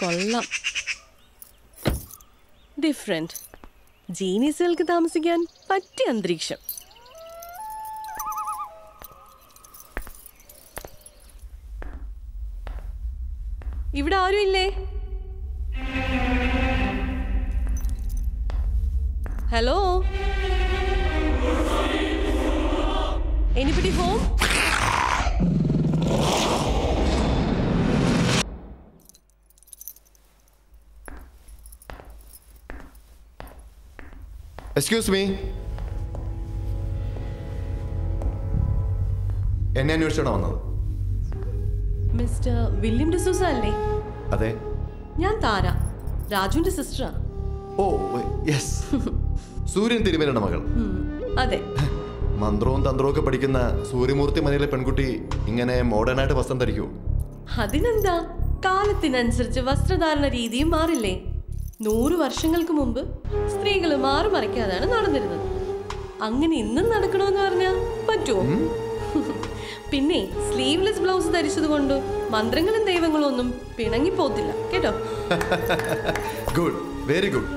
കൊള്ളാം. ഡിഫറെന്റ്. ജീനിയസുകൾക്ക് താമസിക്കാൻ പറ്റിയ അന്തരീക്ഷം. ഇവിടെ ആരും ഇല്ലേ? Hello, anybody home? Excuse me, എന്നെ അന്വേഷിച്ചാണോ വന്നത്? മിസ്റ്റർ വില്യം ഡിസൂസ അല്ലേ? അതെ. ഞാൻ താര, രാജുവിന്റെ സിസ്റ്ററാ. ഓ യെസ്, സൂര്യൻ തിരുമേനയുടെ മകൾ. അതെ. മന്ത്രവും തന്ത്രവും ഒക്കെ പഠിക്കുന്ന സൂര്യമൂർത്തി മനയിലെ പെൺകുട്ടി ഇങ്ങനെ മോഡേൺ ആയിട്ട് വസ്ത്രം ധരിക്കൂ? അതിനെന്താ, കാലത്തിനനുസരിച്ച് വസ്ത്രധാരണ രീതിയും മാറില്ലേ? 100 വർഷങ്ങൾക്ക് മുമ്പ് സ്ത്രീകൾ മാറുമറയ്ക്കാതാണ് നടന്നിരുന്നത്. അങ്ങനെ ഇന്നും നടക്കണമെന്ന് പറഞ്ഞാൽ പറ്റുമോ? പിന്നെ സ്ലീവ്ലെസ് ബ്ലൗസ് ധരിച്ചത് കൊണ്ട് മന്ത്രങ്ങളും ദൈവങ്ങളും ഒന്നും പിണങ്ങിപ്പോത്തില്ല കേട്ടോ. Good, very good.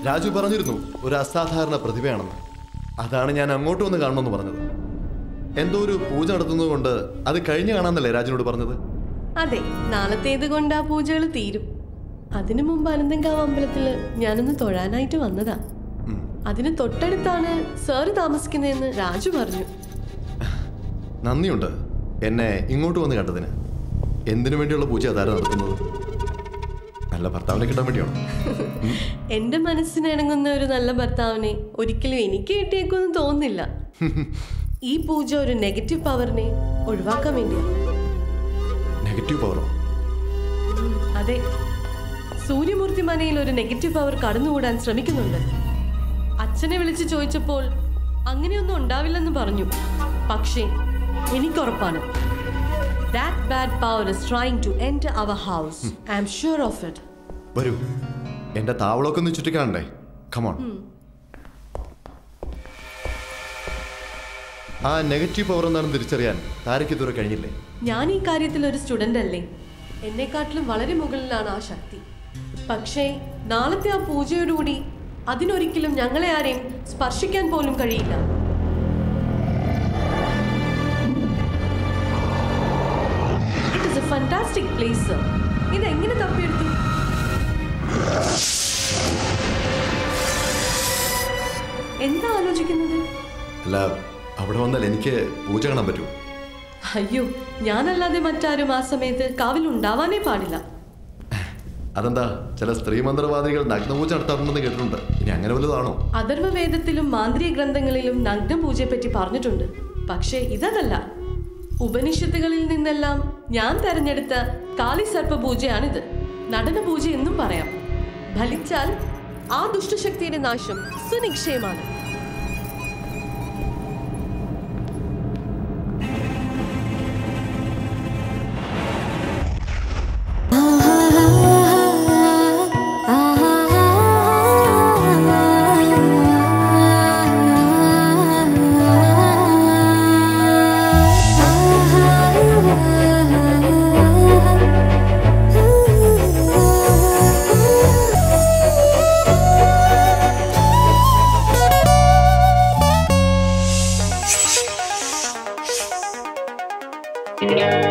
രാജു പറഞ്ഞിരുന്നു ഒരു അസാധാരണ പ്രതിഭയാണെന്ന്. അതാണ് ഞാൻ അങ്ങോട്ട് വന്ന് കാണണമെന്ന് പറഞ്ഞത്. എന്തോ ഒരു പൂജ നടത്തുന്നത് കൊണ്ട് അത് കഴിഞ്ഞ് കാണാന്നല്ലേ രാജുനോട് പറഞ്ഞത്? അതെ, നാളത്തേത് കൊണ്ട് ആ പൂജകൾ തീരും. അതിനു മുമ്പ് അനന്തങ്കാവ് അമ്പലത്തില് ഞാനൊന്ന് തൊഴാനായിട്ട് വന്നതാ. അതിന് തൊട്ടടുത്താണ് സാറ് താമസിക്കുന്നതെന്ന് രാജു പറഞ്ഞു. നന്ദിയുണ്ട് എന്നെ ഇങ്ങോട്ട് വന്ന് കണ്ടതിന്. എന്തിനു വേണ്ടിയുള്ള പൂജ അതാരം നടത്തുന്നത്? നല്ല ഭർത്താവിനെ കിട്ടാൻ വേണ്ടിയാണോ? എന്റെ മനസ്സിന് ഇണങ്ങുന്ന ഒരു നല്ല ഭർത്താവിനെ ഒരിക്കലും എനിക്ക് കിട്ടിയേക്കൊന്നും തോന്നുന്നില്ല. ഈ പൂജ ഒരു നെഗറ്റീവ് പവറിനെ ഒഴിവാക്കാൻ വേണ്ടിയാണ്. നെഗറ്റീവ് പവറോ? അതെ, സൂര്യമൂർത്തി മനയിൽ ഒരു നെഗറ്റീവ് പവർ കടന്നുകൂടാൻ ശ്രമിക്കുന്നുണ്ട്. അച്ഛനെ വിളിച്ച് ചോദിച്ചപ്പോൾ അങ്ങനെയൊന്നും ഉണ്ടാവില്ലെന്ന് പറഞ്ഞു. പക്ഷേ എനിക്കുറപ്പാണ്, that bad power is trying to enter our house. I am sure of it. വരൂ, എന്റെ താവളമൊക്കെ ഒന്ന് ചുറ്റിക്കാണണ്ടേ? Come on. ആ നെഗറ്റീവ് പവർ എന്താണെന്ന് തിരിച്ചറിയാൻ താരയ്ക്ക് ഇതുവരെ കഴിഞ്ഞില്ലേ? ഞാൻ ഈ കാര്യത്തിൽ ഒരു സ്റ്റുഡന്റ് അല്ലേ? എന്നെക്കാട്ടിലും വളരെ മുകളിലാണ് ആ ശക്തി. പക്ഷേ നാളത്തെ ആ പൂജയോടുകൂടി അതിനൊരിക്കലും ഞങ്ങളെ ആരെയും സ്പർശിക്കാൻ പോലും കഴിയില്ല. It is a fantastic place, sir. ഇതെങ്ങനെ തപ്പിയെടുത്തു? എന്താ ആലോചിക്കുന്നത്? അല്ല, അവിടെ വന്നാൽ എനിക്ക് പൂജ കാണാൻ പറ്റൂ? അയ്യോ, ഞാനല്ലാതെ മറ്റാരും ആ സമയത്ത് കാവിൽ ഉണ്ടാവാനേ പാടില്ല. അതെന്താ, ചില സ്ത്രീ മന്ത്രവാദികൾ നഗ്നപൂജ നടത്താറുണ്ടെന്ന് കേട്ടിട്ടുണ്ട്. ഇനി അങ്ങനെ വലുതാണോ? അധർവവേദത്തിലും മാന്ത്രിക ഗ്രന്ഥങ്ങളിലും നഗ്നപൂജയെ പറ്റി പറഞ്ഞിട്ടുണ്ട്. പക്ഷേ ഇതല്ല. ഉപനിഷത്തുകളിൽ നിന്നെല്ലാം ഞാൻ തെരഞ്ഞെടുത്ത കാളിസർപ്പ പൂജയാണിത്. നടനപൂജ എന്നും പറയാം. ഫലിച്ചാൽ ആ ദുഷ്ടശക്തിയുടെ നാശം സുനിശ്ചയമാണ്. Yeah.